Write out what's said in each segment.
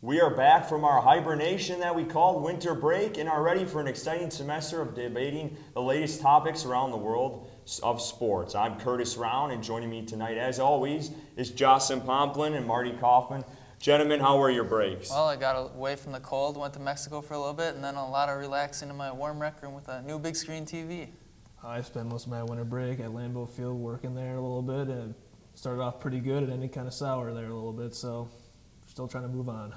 We are back from our hibernation that we called winter break and are ready for an exciting semester of debating the latest topics around the world of sports. I'm Curtis Rauen, and joining me tonight, as always, is Jostun Pomplun and Marty Kauffman. Gentlemen, how were your breaks? Well, I got away from the cold, went to Mexico for a little bit, and then a lot of relaxing in my warm rec room with a new big screen TV. I spent most of my winter break at Lambeau Field working there a little bit, and it started off pretty good and ended kind of sour there a little bit, so still trying to move on.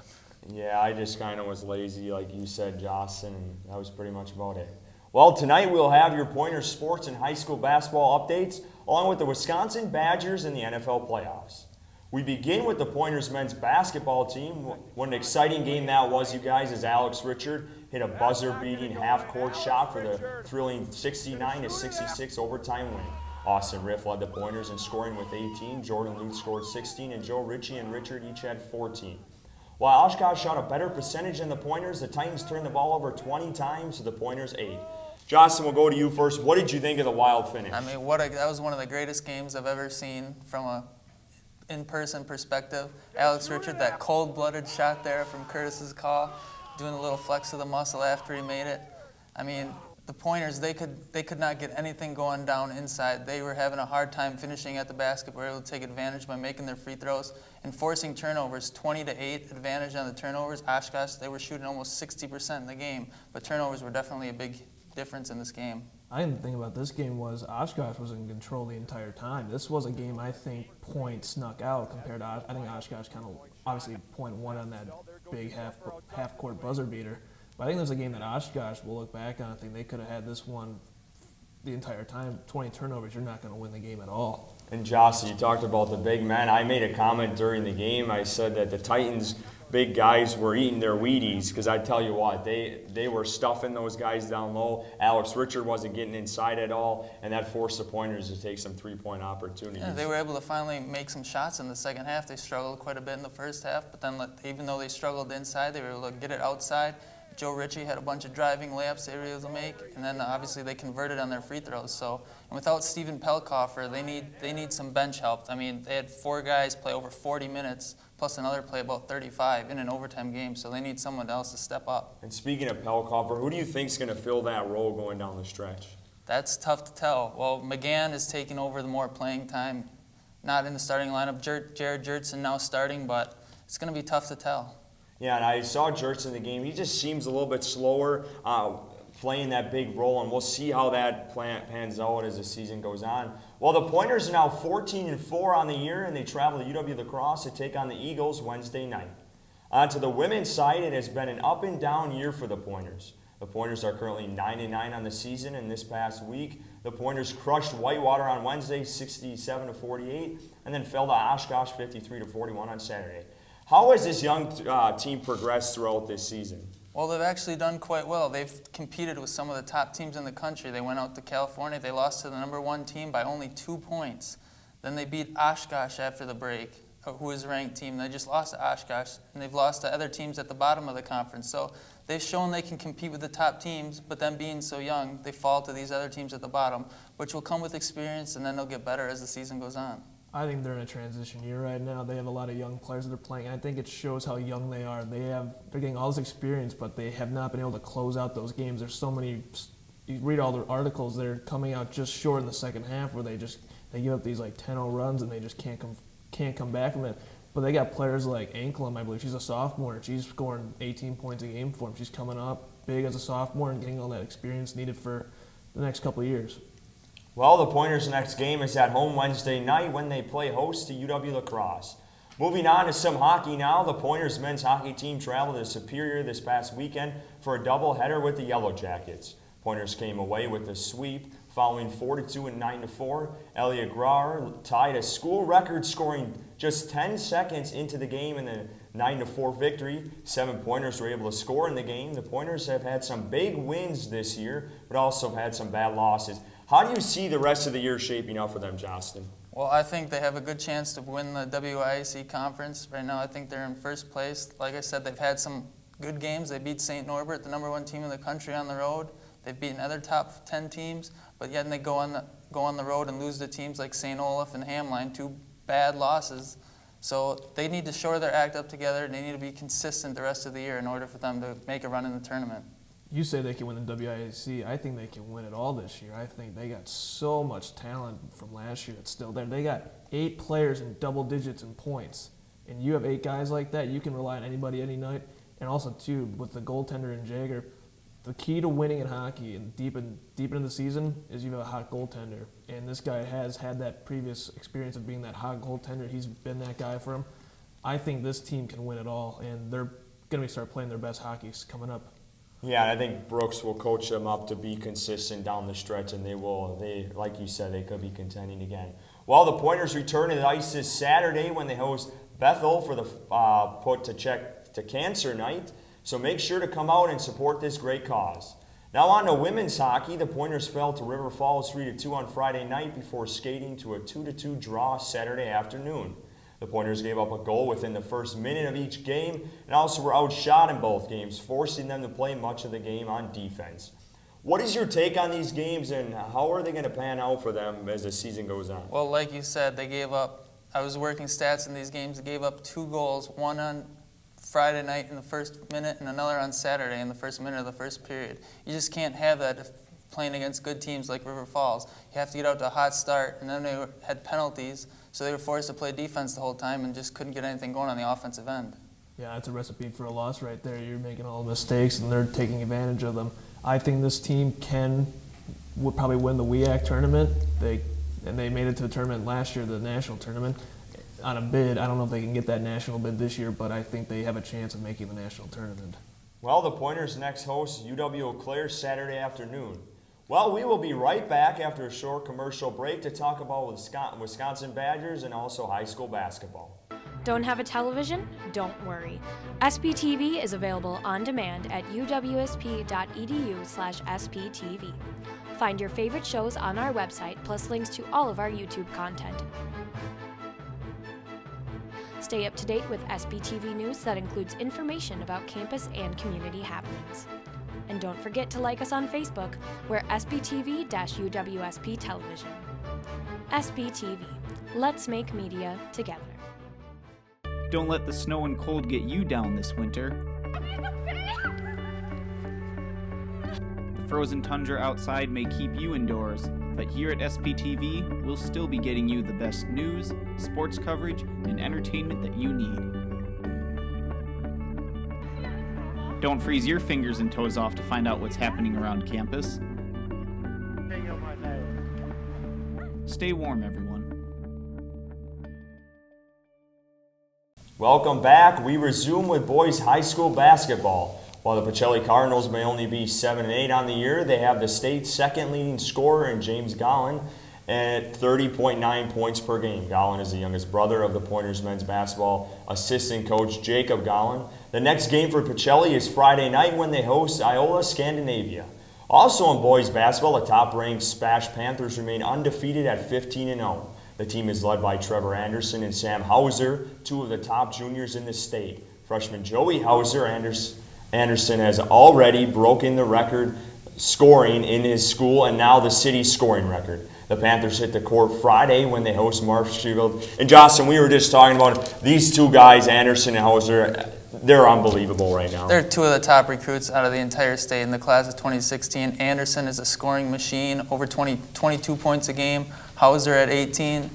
Yeah, I just kind of was lazy, like you said, Jostun, and that was pretty much about it. Well, tonight we'll have your Pointers sports and high school basketball updates, along with the Wisconsin Badgers and the NFL playoffs. We begin with the Pointers men's basketball team. What an exciting game that was, you guys, as Alex Richard hit a buzzer-beating half-court shot for the thrilling 69-66 overtime win. Austin Riff led the Pointers in scoring with 18, Jordan Luth scored 16, and Joe Ritchie and Richard each had 14. While Oshkosh shot a better percentage than the Pointers, the Titans turned the ball over 20 times to the Pointers 8. Jostun, we'll go to you first. What did you think of the Wild finish? I mean, that was one of the greatest games I've ever seen from a in-person perspective. Alex Richard, that cold-blooded shot there from Curtis's call, doing a little flex of the muscle after he made it. I mean, the Pointers, they could not get anything going down inside. They were having a hard time finishing at the basket. Were able to take advantage by making their free throws and forcing turnovers. 20-8 advantage on the turnovers. Oshkosh, they were shooting almost 60% in the game, but turnovers were definitely a big difference in this game. I didn't think about this game was Oshkosh was in control the entire time. This was a game I think point snuck out compared to I think Oshkosh kind of obviously point won on that big half-court buzzer beater. But I think there's a game that Oshkosh will look back on. I think they could have had this one the entire time. 20 turnovers, you're not going to win the game at all. And Jostun, you talked about the big men. I made a comment during the game. I said that the Titans' big guys were eating their Wheaties, because I tell you what, they were stuffing those guys down low. Alex Richard wasn't getting inside at all, and that forced the Pointers to take some three-point opportunities. Yeah, they were able to finally make some shots in the second half. They struggled quite a bit in the first half, but then even though they struggled inside, they were able to get it outside. Joe Ritchie had a bunch of driving layups they were able to make, and then obviously they converted on their free throws. So, and without Stephen Pelkoffer, they need some bench help. I mean, they had 4 guys play over 40 minutes, plus another play about 35 in an overtime game. So they need someone else to step up. And speaking of Pelkoffer, who do you think is going to fill that role going down the stretch? That's tough to tell. Well, McGann is taking over the more playing time, not in the starting lineup. Jared Jostun now starting, but it's going to be tough to tell. Yeah, and I saw Jostun in the game. He just seems a little bit slower playing that big role, and we'll see how that pans out as the season goes on. Well, the Pointers are now 14-4 on the year, and they travel to UW-La Crosse to take on the Eagles Wednesday night. On to the women's side, it has been an up-and-down year for the Pointers. The Pointers are currently 9-9 on the season, and this past week, the Pointers crushed Whitewater on Wednesday, 67-48, and then fell to Oshkosh, 53-41 on Saturday. How has this young team progressed throughout this season? Well, they've actually done quite well. They've competed with some of the top teams in the country. They went out to California. They lost to the #1 team by only 2 points. Then they beat Oshkosh after the break, who is a ranked team. They just lost to Oshkosh, and they've lost to other teams at the bottom of the conference. So they've shown they can compete with the top teams, but then being so young, they fall to these other teams at the bottom, which will come with experience, and then they'll get better as the season goes on. I think they're in a transition year right now. They have a lot of young players that are playing, and I think it shows how young they are. They're getting all this experience, but they have not been able to close out those games. There's so many. You read all the articles; they're coming out just short in the second half, where they give up these like 10-0 runs, and they just can't come back from it. But they got players like Anklem, I believe she's a sophomore. She's scoring 18 points a game for them. She's coming up big as a sophomore and getting all that experience needed for the next couple of years. Well, the Pointers' next game is at home Wednesday night when they play host to UW-La Crosse. Moving on to some hockey now, the Pointers men's hockey team traveled to Superior this past weekend for a doubleheader with the Yellow Jackets. Pointers came away with a sweep following 4-2 and 9-4. Elliot Grauer tied a school record, scoring just 10 seconds into the game in the 9-4 victory. 7 Pointers were able to score in the game. The Pointers have had some big wins this year, but also have had some bad losses. How do you see the rest of the year shaping up for them, Jostun? Well, I think they have a good chance to win the WIAC conference. Right now, I think they're in first place. Like I said, they've had some good games. They beat St. Norbert, the #1 team in the country, on the road. They've beaten other top 10 teams, but yet they go on the road and lose to teams like St. Olaf and Hamline, 2 bad losses. So they need to shore their act up together, and they need to be consistent the rest of the year in order for them to make a run in the tournament. You say they can win the WIAC. I think they can win it all this year. I think they got so much talent from last year that's still there. They got 8 players in double digits in points. And you have 8 guys like that, you can rely on anybody any night. And also, too, with the goaltender and Jagger, the key to winning in hockey and deep into the season is you have a hot goaltender. And this guy has had that previous experience of being that hot goaltender. He's been that guy for him. I think this team can win it all, and they're going to start playing their best hockey coming up. Yeah, and I think Brooks will coach them up to be consistent down the stretch, and they like you said, they could be contending again. Well, the Pointers return to the ice this Saturday when they host Bethel for the Put to Check to Cancer Night. So make sure to come out and support this great cause. Now on to women's hockey. The Pointers fell to River Falls 3-2 on Friday night before skating to a 2-2 draw Saturday afternoon. The Pointers gave up a goal within the first minute of each game and also were outshot in both games, forcing them to play much of the game on defense. What is your take on these games, and how are they going to pan out for them as the season goes on? Well, like you said, they gave up, I was working stats in these games, they gave up 2 goals, one on Friday night in the first minute and another on Saturday in the first minute of the first period. You just can't have that if playing against good teams like River Falls. You have to get out to a hot start, and then they had penalties, so they were forced to play defense the whole time and just couldn't get anything going on the offensive end. Yeah, that's a recipe for a loss right there. You're making all the mistakes, and they're taking advantage of them. I think this team would probably win the WEAC tournament. They made it to the tournament last year, the national tournament, on a bid. I don't know if they can get that national bid this year, but I think they have a chance of making the national tournament. Well, the Pointers next host UW-Eau Claire Saturday afternoon. Well, we will be right back after a short commercial break to talk about Wisconsin Badgers and also high school basketball. Don't have a television? Don't worry. SPTV is available on demand at uwsp.edu/SPTV. Find your favorite shows on our website, plus links to all of our YouTube content. Stay up to date with SPTV news that includes information about campus and community happenings. And don't forget to like us on Facebook. We're SPTV-UWSP Television. SPTV. Let's make media together. Don't let the snow and cold get you down this winter. The frozen tundra outside may keep you indoors, but here at SPTV, we'll still be getting you the best news, sports coverage, and entertainment that you need. Don't freeze your fingers and toes off to find out what's happening around campus. Stay warm, everyone. Welcome back. We resume with boys high school basketball. While the Pacelli Cardinals may only be 7-8 on the year, they have the state's second leading scorer in James Gollin at 30.9 points per game. Gollin is the youngest brother of the Pointers men's basketball assistant coach Jacob Gollin. The next game for Pacelli is Friday night when they host Iola Scandinavia. Also in boys basketball, the top-ranked Spash Panthers remain undefeated at 15-0. The team is led by Trevor Anderson and Sam Hauser, 2 of the top juniors in the state. Freshman Joey Anderson has already broken the record scoring in his school and now the city's scoring record. The Panthers hit the court Friday when they host Marshfield. And Jostun, we were just talking about these 2 guys, Anderson and Hauser. They're unbelievable right now. They're 2 of the top recruits out of the entire state in the class of 2016. Anderson is a scoring machine, over 22 points a game. Hauser at 18.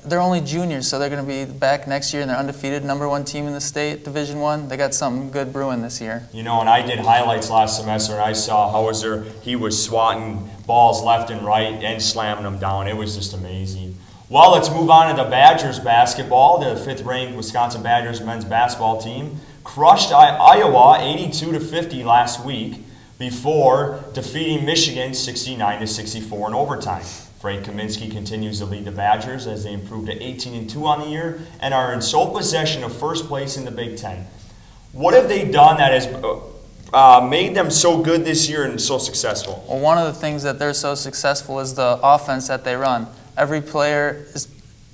They're only juniors, so they're going to be back next year, and they're undefeated, #1 team in the state, Division I. They got something good brewing this year. You know, and I did highlights last semester, and I saw Hauser. He was swatting balls left and right and slamming them down. It was just amazing. Well, let's move on to the Badgers basketball. The 5th-ranked Wisconsin Badgers men's basketball team crushed Iowa 82-50 last week before defeating Michigan 69-64 in overtime. Frank Kaminsky continues to lead the Badgers as they improve to 18-2 on the year and are in sole possession of first place in the Big Ten. What have they done that has made them so good this year and so successful? Well, one of the things that they're so successful is the offense that they run. Every player is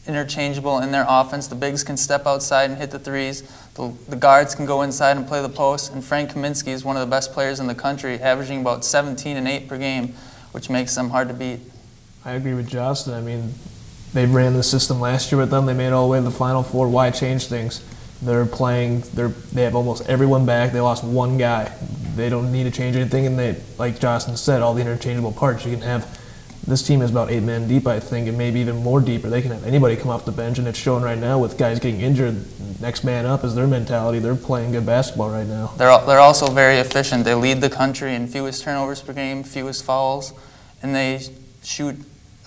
interchangeable in their offense. The bigs can step outside and hit the threes. The guards can go inside and play the post. And Frank Kaminsky is one of the best players in the country, averaging about 17 and 8 per game, which makes them hard to beat. I agree with Jostun. I mean, they ran the system last year with them. They made it all the way to the Final Four. Why change things? They have almost everyone back. They lost one guy. They don't need to change anything, and they, like Jostun said, all the interchangeable parts. You can have, this team is about 8 men deep, I think, and maybe even more deeper. They can have anybody come off the bench, and it's showing right now with guys getting injured. Next man up is their mentality. They're playing good basketball right now. They're also very efficient. They lead the country in fewest turnovers per game, fewest fouls, and they shoot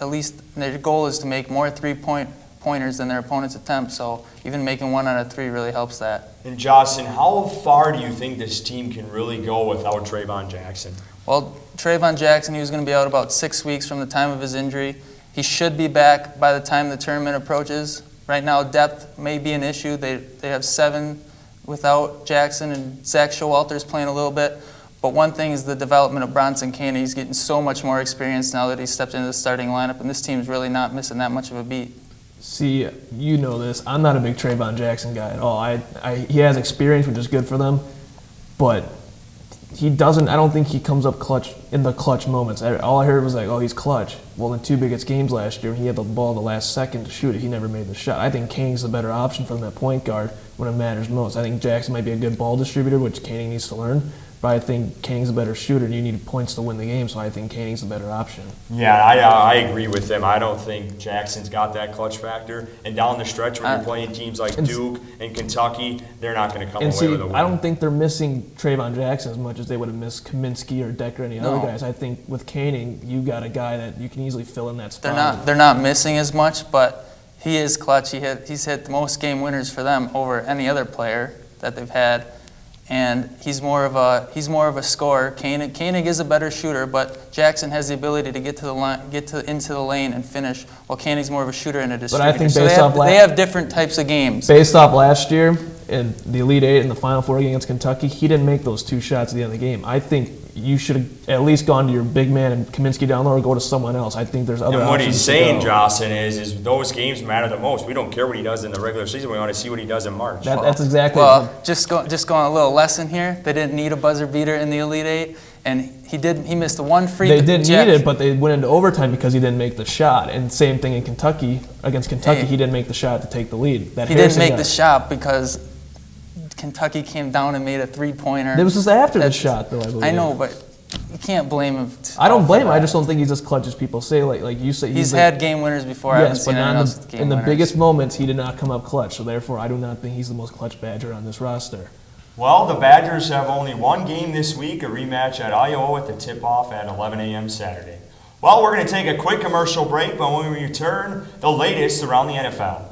at least, their goal is to make more three-pointers than their opponent's attempt, so even making 1 out of 3 really helps that. And Jostun, how far do you think this team can really go without Trayvon Jackson? Well, Trayvon Jackson, he was going to be out about 6 weeks from the time of his injury. He should be back by the time the tournament approaches. Right now, depth may be an issue. They have 7 without Jackson, and Zach Showalter's playing a little bit. But one thing is the development of Bronson Kane. He's getting so much more experience now that he's stepped into the starting lineup, and this team's really not missing that much of a beat. See, you know this. I'm not a big Trayvon Jackson guy at all. He has experience, which is good for them, but he doesn't. I don't think he comes up clutch in the clutch moments. All I heard was like, oh, he's clutch. Well, in 2 biggest games last year, he had the ball in the last second to shoot it. He never made the shot. I think Kane's the better option for them at point guard when it matters most. I think Jackson might be a good ball distributor, which Kane needs to learn. But I think Kang's a better shooter, and you need points to win the game, so I think Kang's the better option. Yeah, I agree with him. I don't think Jackson's got that clutch factor. And down the stretch, when you're playing teams like Duke and Kentucky, they're not going to come away with a win. I don't think they're missing Trayvon Jackson as much as they would have missed Kaminsky or Decker or any other guys. I think with Kaning, you got a guy that you can easily fill in that spot. They're not missing as much, but he is clutch. He's hit the most game winners for them over any other player that they've had. And he's more of a scorer. Koenig is a better shooter, but Jackson has the ability to get to the line, into the lane and finish. While Koenig's more of a shooter and a distributor. But I think they have different types of games. Based off last year in the Elite Eight in the Final Four against Kentucky, he didn't make those 2 shots at the end of the game. I think you should have at least gone to your big man and Kaminsky down low or go to someone else. I think there's other options. And what he's saying, Jostun, is those games matter the most. We don't care what he does in the regular season. We want to see what he does in March. That's exactly. Well, just going a little lesson here. They didn't need a buzzer beater in the Elite Eight, and he missed the one free. They didn't need it, but they went into overtime because he didn't make the shot. And same thing in Kentucky against Kentucky, he didn't make the shot to take the lead. He didn't make the shot because Kentucky came down and made a 3-pointer. It was just after the shot, though, I believe. I know, but you can't blame him. I don't blame him. I just don't think he's as clutch as people say. Like you say, he's had game winners before. I haven't seen anyone else with game in the winners. biggest moments, he did not come up clutch. So therefore, I do not think he's the most clutch Badger on this roster. Well, the Badgers have only one game this week, a rematch at Iowa with the tip-off at 11 a.m. Saturday. Well, we're going to take a quick commercial break, but when we return, the latest around the NFL.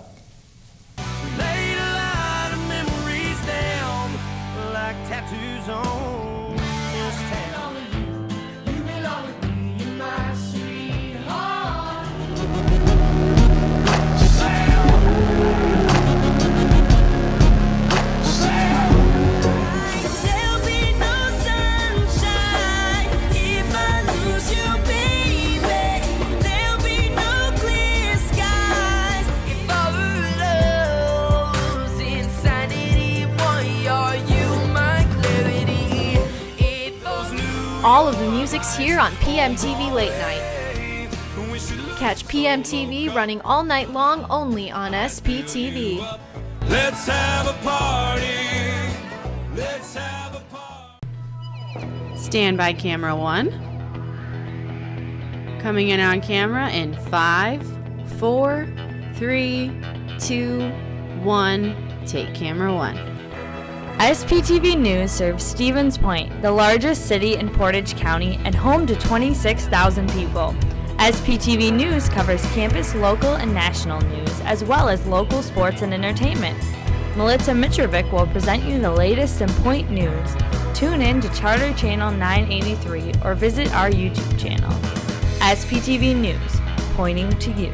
All of the music's here on PMTV Late Night. Catch PMTV running all night long only on SPTV. Let's have a party. Let's have a party. Stand by camera 1. Coming in on camera in 5, 4, 3, 2, 1. Take camera 1. SPTV News serves Stevens Point, the largest city in Portage County and home to 26,000 people. SPTV News covers campus, local, and national news, as well as local sports and entertainment. Melissa Mitrovic will present you the latest in Point news. Tune in to Charter Channel 983 or visit our YouTube channel. SPTV News, pointing to you.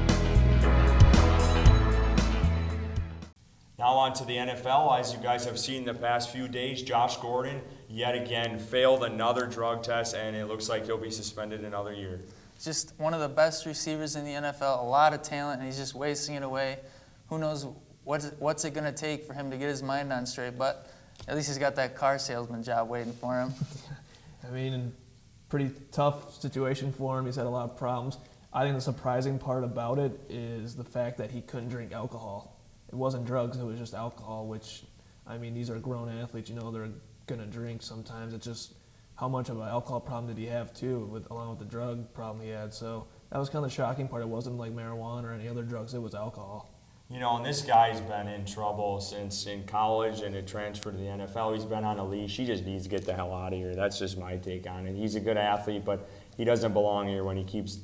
Now on to the NFL. As you guys have seen the past few days, Josh Gordon yet again failed another drug test, and it looks like he'll be suspended another year. Just one of the best receivers in the NFL, a lot of talent, and he's just wasting it away. Who knows what's it going to take for him to get his mind on straight, but at least he's got that car salesman job waiting for him. I mean, pretty tough situation for him. He's had a lot of problems. I think the surprising part about it is the fact that he couldn't drink alcohol. It wasn't drugs, it was just alcohol, which, I mean, these are grown athletes, you know, they're going to drink sometimes. It's just how much of an alcohol problem did he have, too, along with the drug problem he had. So that was kind of the shocking part. It wasn't like marijuana or any other drugs, it was alcohol. You know, and this guy's been in trouble since in college and it transferred to the NFL. He's been on a leash. He just needs to get the hell out of here. That's just my take on it. He's a good athlete, but he doesn't belong here when he keeps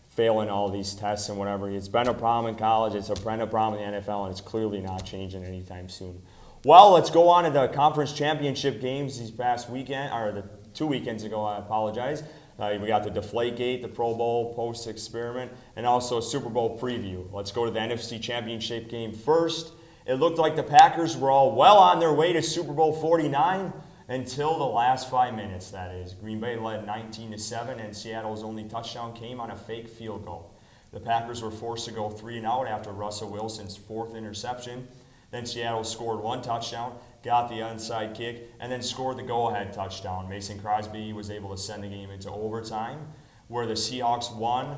failing all these tests and whatever. It's been a problem in college. It's been a problem in the NFL, and it's clearly not changing anytime soon. Well, let's go on to the conference championship games these past weekend, or the 2 weekends ago, I apologize. We got the Deflate Gate, the Pro Bowl post-experiment, and also a Super Bowl preview. Let's go to the NFC Championship game first. It looked like the Packers were all well on their way to Super Bowl 49 until the last 5 minutes, that is. Green Bay led 19-7, and Seattle's only touchdown came on a fake field goal. The Packers were forced to go 3-and-out after Russell Wilson's 4th interception. Then Seattle scored 1 touchdown, got the onside kick, and then scored the go-ahead touchdown. Mason Crosby was able to send the game into overtime, where the Seahawks won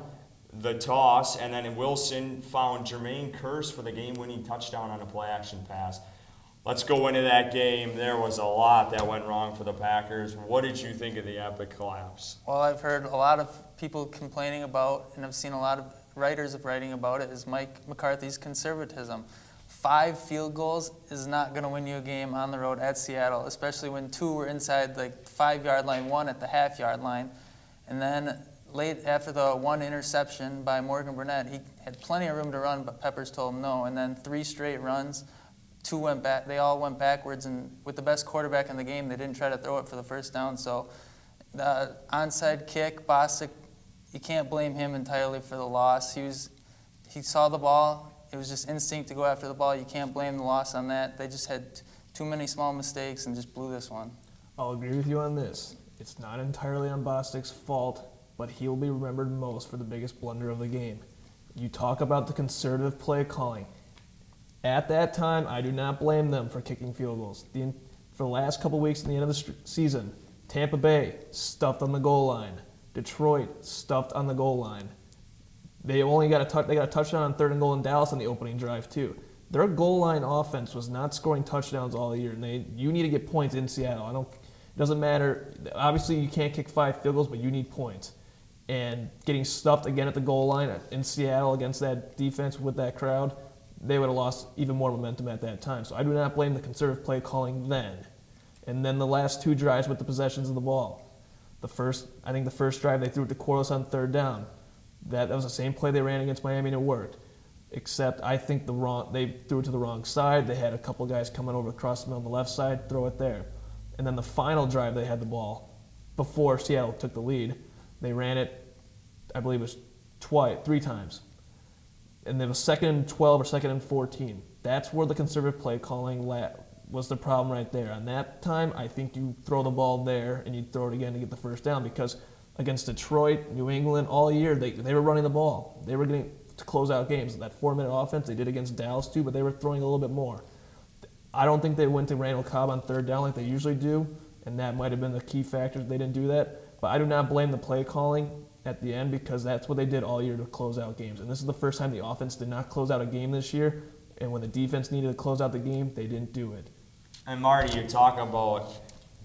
the toss, and then Wilson found Jermaine Kearse for the game-winning touchdown on a play-action pass. Let's go into that game. There was a lot that went wrong for the Packers. What did you think of the epic collapse? Well, I've heard a lot of people complaining about, and I've seen a lot of writers writing about it, is Mike McCarthy's conservatism. 5 field goals is not going to win you a game on the road at Seattle, especially when 2 were inside the 5-yard line, 1 at the half-yard line. And then late after the 1 interception by Morgan Burnett, he had plenty of room to run, but Peppers told him no. And then 3 straight runs, 2 went back. They all went backwards, and with the best quarterback in the game, they didn't try to throw it for the first down. So the onside kick, Bostic, you can't blame him entirely for the loss. He saw the ball. It was just instinct to go after the ball. You can't blame the loss on that. They just had too many small mistakes and just blew this one. I'll agree with you on this. It's not entirely on Bostic's fault, but he'll be remembered most for the biggest blunder of the game. You talk about the conservative play calling. At that time, I do not blame them for kicking field goals. For the last couple weeks in the end of the season, Tampa Bay stuffed on the goal line. Detroit stuffed on the goal line. They got a touchdown on 3rd and goal in Dallas on the opening drive too. Their goal line offense was not scoring touchdowns all year, and you need to get points in Seattle. It doesn't matter. Obviously, you can't kick 5 field goals, but you need points. And getting stuffed again at the goal line in Seattle against that defense with that crowd, they would have lost even more momentum at that time. So I do not blame the conservative play calling then. And then the last 2 drives with the possessions of the ball. The first drive they threw it to Corliss on 3rd down. That was the same play they ran against Miami and it worked. Except I think they threw it to the wrong side. They had a couple guys coming over across the middle on the left side, throw it there. And then the final drive they had the ball before Seattle took the lead. They ran it, I believe it was 3 times. And there was 2nd and 12 or 2nd and 14. That's where the conservative play calling was the problem right there. On that time, I think you throw the ball there and you throw it again to get the first down because against Detroit, New England, all year, they were running the ball. They were getting to close out games. That 4-minute offense, they did against Dallas too, but they were throwing a little bit more. I don't think they went to Randall Cobb on 3rd down like they usually do, and that might have been the key factor. They didn't do that. But I do not blame the play calling at the end because that's what they did all year to close out games. And this is the first time the offense did not close out a game this year, and when the defense needed to close out the game, they didn't do it. And Marty, you talk about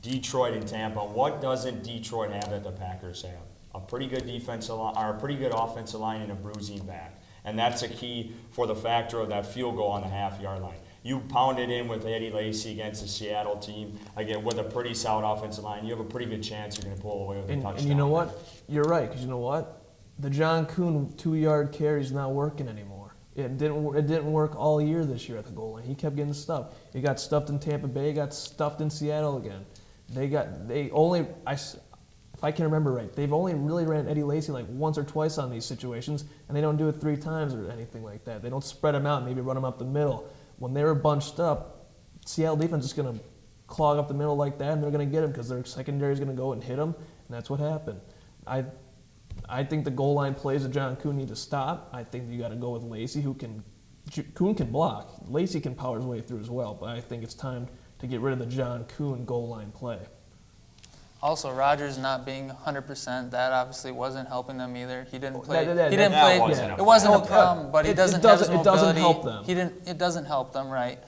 Detroit and Tampa. What doesn't Detroit have that the Packers have? A pretty good defensive line, or a pretty good offensive line, and a bruising back. And that's a key for the factor of that field goal on the half-yard line. You pounded in with Eddie Lacy against the Seattle team, again, with a pretty solid offensive line. You have a pretty good chance you're going to pull away with a touchdown. And you know what? You're right, because you know what? The John Kuhn 2-yard carry is not working anymore. It didn't work all year this year at the goal line. He kept getting stuffed. He got stuffed in Tampa Bay. He got stuffed in Seattle again. If I can remember right, they've only really ran Eddie Lacy like once or twice on these situations, and they don't do it 3 times or anything like that. They don't spread them out and maybe run them up the middle. When they were bunched up, Seattle defense is going to clog up the middle like that, and they're going to get them because their secondary is going to go and hit them, and that's what happened. I think the goal line plays that John Kuhn need to stop. I think you got to go with Lacy, Kuhn can block. Lacy can power his way through as well, but I think it's time to get rid of the John Kuhn goal line play. Also, Rodgers not being 100%, that obviously wasn't helping them either. He didn't play. That He didn't play. wasn't a It wasn't a factor. problem, but he It doesn't have his doesn't- mobility. it doesn't help them. He didn't. It doesn't help them, right?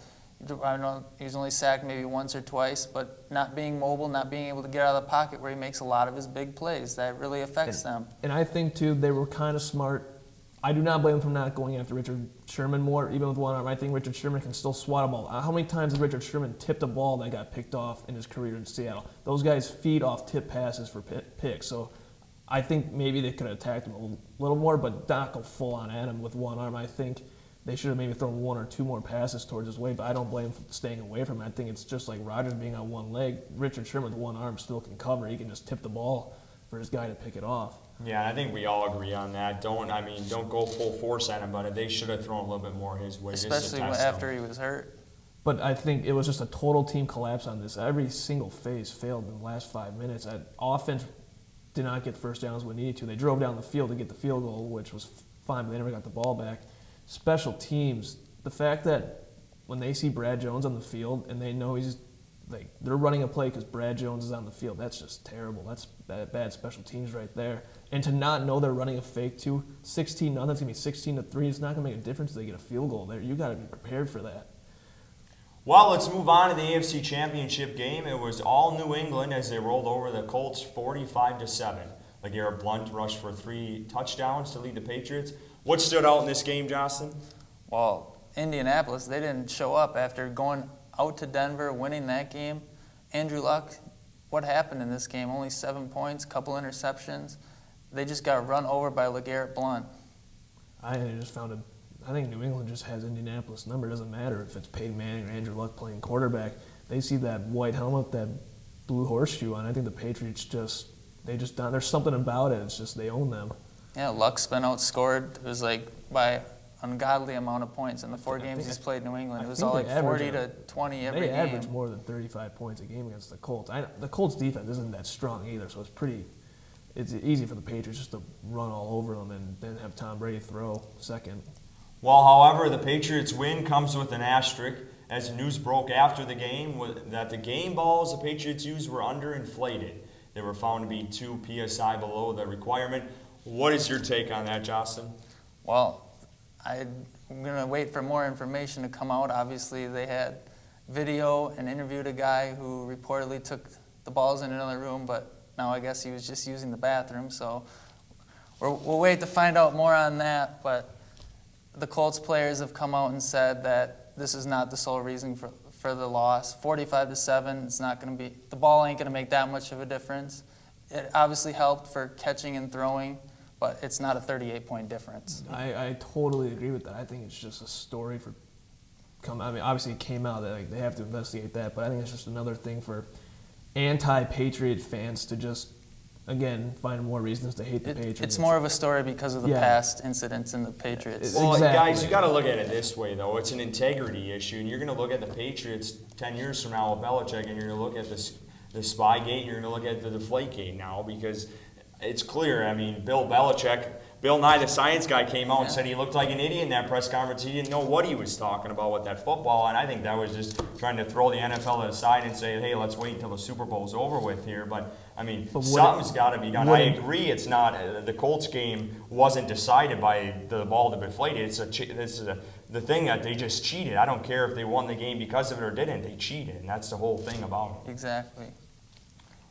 I know he was only sacked maybe once or twice, but not being mobile, not being able to get out of the pocket where he makes a lot of his big plays, that really affects them. And I think, too, they were kind of smart. I do not blame them for not going after Richard Sherman more, even with one arm. I think Richard Sherman can still swat a ball. How many times has Richard Sherman tipped a ball that got picked off in his career in Seattle? Those guys feed off tip passes for picks. So I think maybe they could have attacked him a little more, but not go full on at him with one arm. I think they should have maybe thrown one or two more passes towards his way, but I don't blame him for staying away from it. I think it's just like Rodgers being on one leg. Richard Sherman with one arm still can cover. He can just tip the ball for his guy to pick it off. Yeah, and I think we all agree on that. Don't go full force at him, but they should have thrown a little bit more his way. Especially after he was hurt. But I think it was just a total team collapse on this. Every single phase failed in the last 5 minutes. Offense did not get first downs when needed to. They drove down the field to get the field goal, which was fine, but they never got the ball back. Special teams, the fact that when they see Brad Jones on the field and they know they're running a play because Brad Jones is on the field, that's just terrible. That's bad special teams right there. And to not know they're running a fake too, 16-0, it's going to be 16-3. It's not going to make a difference if they get a field goal there. You got to be prepared for that. Well, let's move on to the NFC Championship game. It was all New England as they rolled over the Colts 45-7. LeGarrette Blount rushed for 3 touchdowns to lead the Patriots. What stood out in this game, Jostun? Well, Indianapolis, they didn't show up after going out to Denver, winning that game. Andrew Luck, what happened in this game? Only 7 points, couple interceptions. They just got run over by LeGarrette Blount. I think New England just has Indianapolis' number. It doesn't matter if it's Peyton Manning or Andrew Luck playing quarterback. They see that white helmet, that blue horseshoe on. I think the Patriots there's something about it. It's just they own them. Yeah, Luck's been outscored. It was like by ungodly amount of points in the 4 games he's played New England. It was all like 40 to 20 every game. They average more than 35 points a game against the Colts. The Colts defense isn't that strong either, so it's easy for the Patriots just to run all over them and then have Tom Brady throw second. Well, however, the Patriots' win comes with an asterisk as the news broke after the game that the game balls the Patriots used were underinflated. They were found to be 2 PSI below the requirement. What is your take on that, Jostun? Well, I'm going to wait for more information to come out. Obviously, they had video and interviewed a guy who reportedly took the balls in another room, but now I guess he was just using the bathroom. So we'll wait to find out more on that. But the Colts players have come out and said that this is not the sole reason for the loss. 45-7, it's not going to be, the ball ain't going to make that much of a difference. It obviously helped for catching and throwing, but it's not a 38-point difference. I totally agree with that. I think it's just a story obviously it came out that they have to investigate that, but I think it's just another thing for anti-Patriot fans to just, again, find more reasons to hate the Patriots. It's more of a story because of the past incidents in the Patriots. Well, Exactly. guys, you got to look at it this way, though. It's an integrity issue, and you're going to look at the Patriots 10 years from now with Belichick, and you're going to look at the spy gate, and you're going to look at the Deflate Gate now, because it's clear. I mean, Bill Nye, the science guy, came out and said he looked like an idiot in that press conference. He didn't know what he was talking about with that football, and I think that was just trying to throw the NFL to the side and say, hey, let's wait until the Super Bowl's over with here. But, I mean, something's got to be done. I agree it's not – the Colts game wasn't decided by the ball that deflated. This is the thing that they just cheated. I don't care if they won the game because of it or didn't. They cheated, and that's the whole thing about it. Exactly.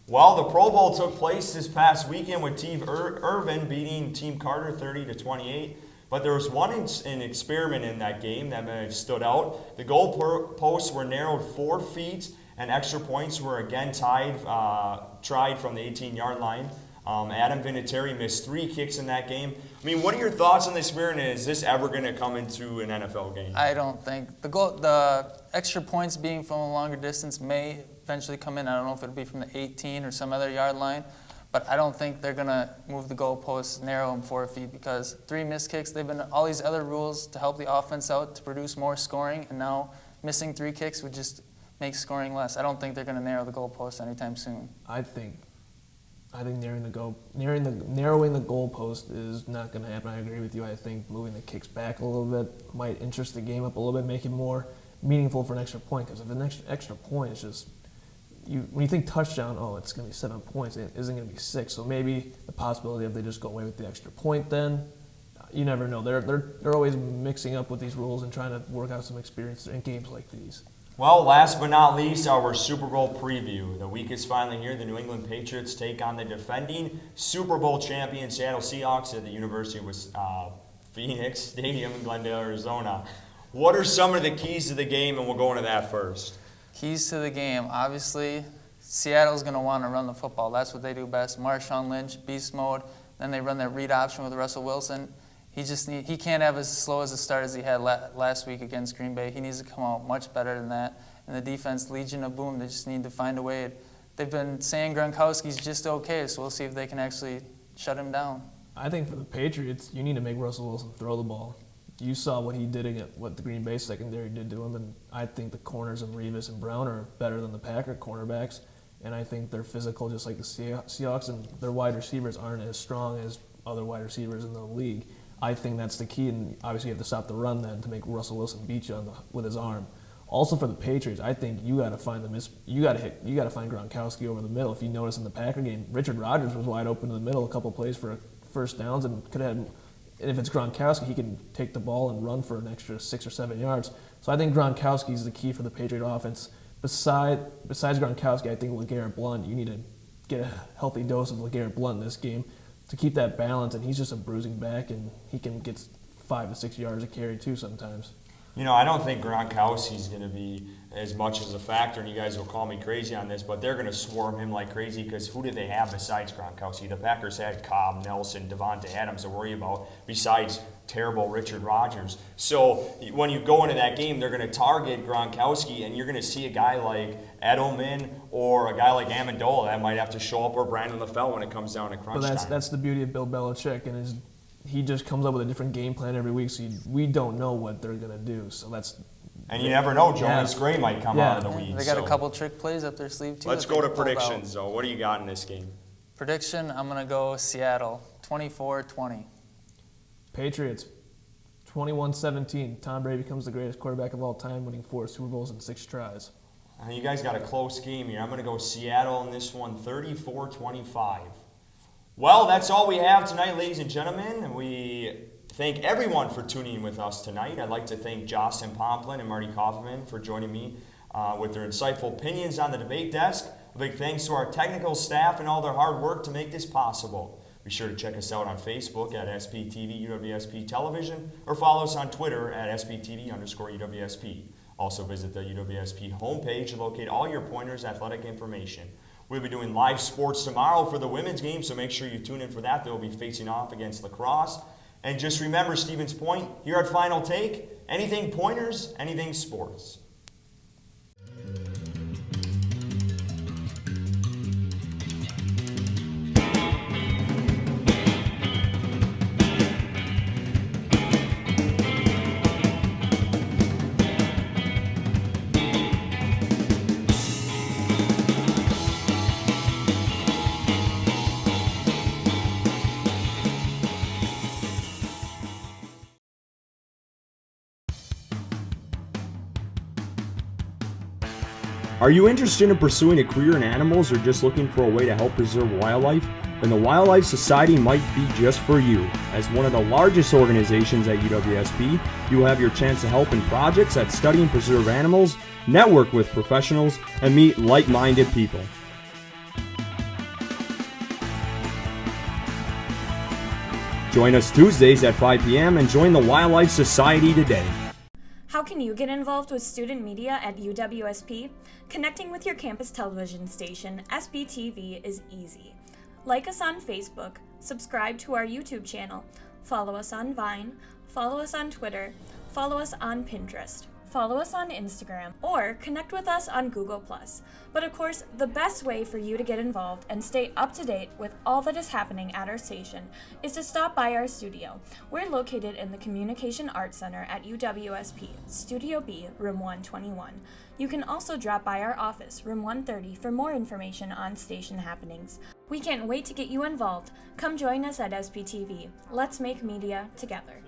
Well, the Pro Bowl took place this past weekend with Team Irvin beating Team Carter 30-28. But there was an experiment in that game that may have stood out. The goal posts were narrowed 4 feet, and extra points were again tried from the 18-yard line. Adam Vinatieri missed 3 kicks in that game. I mean, what are your thoughts on this experiment, and is this ever going to come into an NFL game? I don't think. The extra points being from a longer distance may eventually come in. I don't know if it'll be from the 18 or some other yard line, but I don't think they're going to move the goalposts, narrow them 4 feet, because 3 missed kicks, they've been all these other rules to help the offense out to produce more scoring, and now missing 3 kicks would just make scoring less. I don't think they're going to narrow the goalposts anytime soon. I think narrowing the goalpost is not going to happen. I agree with you. I think moving the kicks back a little bit might interest the game up a little bit, make it more meaningful for an extra point. Because if an extra point is just when you think touchdown, oh, it's going to be 7 points. It isn't going to be 6. So maybe the possibility of they just go away with the extra point then, you never know. They're always mixing up with these rules and trying to work out some experience in games like these. Well, last but not least, our Super Bowl preview. The week is finally here. The New England Patriots take on the defending Super Bowl champion Seattle Seahawks at the University of Phoenix Stadium in Glendale, Arizona. What are some of the keys to the game, and we'll go into that first. Keys to the game. Obviously, Seattle's going to want to run the football. That's what they do best. Marshawn Lynch, beast mode. Then they run that read option with Russell Wilson. He can't have as slow as a start as he had last week against Green Bay. He needs to come out much better than that. And the defense, Legion of Boom, they just need to find a way. They've been saying Gronkowski's just okay, so we'll see if they can actually shut him down. I think for the Patriots, you need to make Russell Wilson throw the ball. You saw what he did what the Green Bay secondary did to him, and I think the corners of Revis and Brown are better than the Packer cornerbacks, and I think they're physical just like the Seahawks, and their wide receivers aren't as strong as other wide receivers in the league. I think that's the key, and obviously you have to stop the run then to make Russell Wilson beat you with his arm. Also for the Patriots, I think you got to find find Gronkowski over the middle. If you notice in the Packer game, Richard Rodgers was wide open in the middle, a couple plays for first downs, and could have. And if it's Gronkowski, he can take the ball and run for an extra 6 or 7 yards. So I think Gronkowski is the key for the Patriot offense. Besides Gronkowski, I think LeGarrette Blount. You need to get a healthy dose of LeGarrette Blount in this game to keep that balance, and he's just a bruising back, and he can get 5 to 6 yards a carry too sometimes. You know, I don't think Gronkowski's going to be as much as a factor, and you guys will call me crazy on this, but they're going to swarm him like crazy because who do they have besides Gronkowski? The Packers had Cobb, Nelson, Devontae Adams to worry about besides terrible Richard Rodgers. So when you go into that game, they're going to target Gronkowski, and you're going to see a guy like Edelman or a guy like Amendola that might have to show up, or Brandon LaFell when it comes down to crunch time. But that's the beauty of Bill Belichick, and he just comes up with a different game plan every week, so we don't know what they're going to do. So that's. And you never know, Jonas Gray might come out of the weeds. They got a couple trick plays up their sleeve too. Let's go to predictions, though. What do you got in this game? Prediction, I'm going to go Seattle, 24-20. Patriots, 21-17. Tom Brady becomes the greatest quarterback of all time, winning 4 Super Bowls in 6 tries. You guys got a close game here. I'm going to go Seattle in this one, 34-25. Well, that's all we have tonight, ladies and gentlemen. And we thank everyone for tuning in with us tonight. I'd like to thank Jostun, Pomplun, and Marty Kauffman for joining me with their insightful opinions on the debate desk. A big thanks to our technical staff and all their hard work to make this possible. Be sure to check us out on Facebook at SPTV UWSP Television, or follow us on Twitter at SPTV_UWSP. Also visit the UWSP homepage to locate all your Pointers athletic information. We'll be doing live sports tomorrow for the women's game, so make sure you tune in for that. They'll be facing off against lacrosse. And just remember Stevens Point, here at Final Take, anything Pointers, anything sports. Are you interested in pursuing a career in animals or just looking for a way to help preserve wildlife? Then the Wildlife Society might be just for you. As one of the largest organizations at UWSP, you will have your chance to help in projects that study and preserve animals, network with professionals, and meet like-minded people. Join us Tuesdays at 5 p.m. and join the Wildlife Society today. How can you get involved with student media at UWSP? Connecting with your campus television station, SBTV, is easy. Like us on Facebook, subscribe to our YouTube channel, follow us on Vine, follow us on Twitter, follow us on Pinterest, follow us on Instagram, or connect with us on Google+. But of course, the best way for you to get involved and stay up to date with all that is happening at our station is to stop by our studio. We're located in the Communication Arts Center at UWSP, Studio B, Room 121. You can also drop by our office, Room 130, for more information on station happenings. We can't wait to get you involved. Come join us at SPTV. Let's make media together.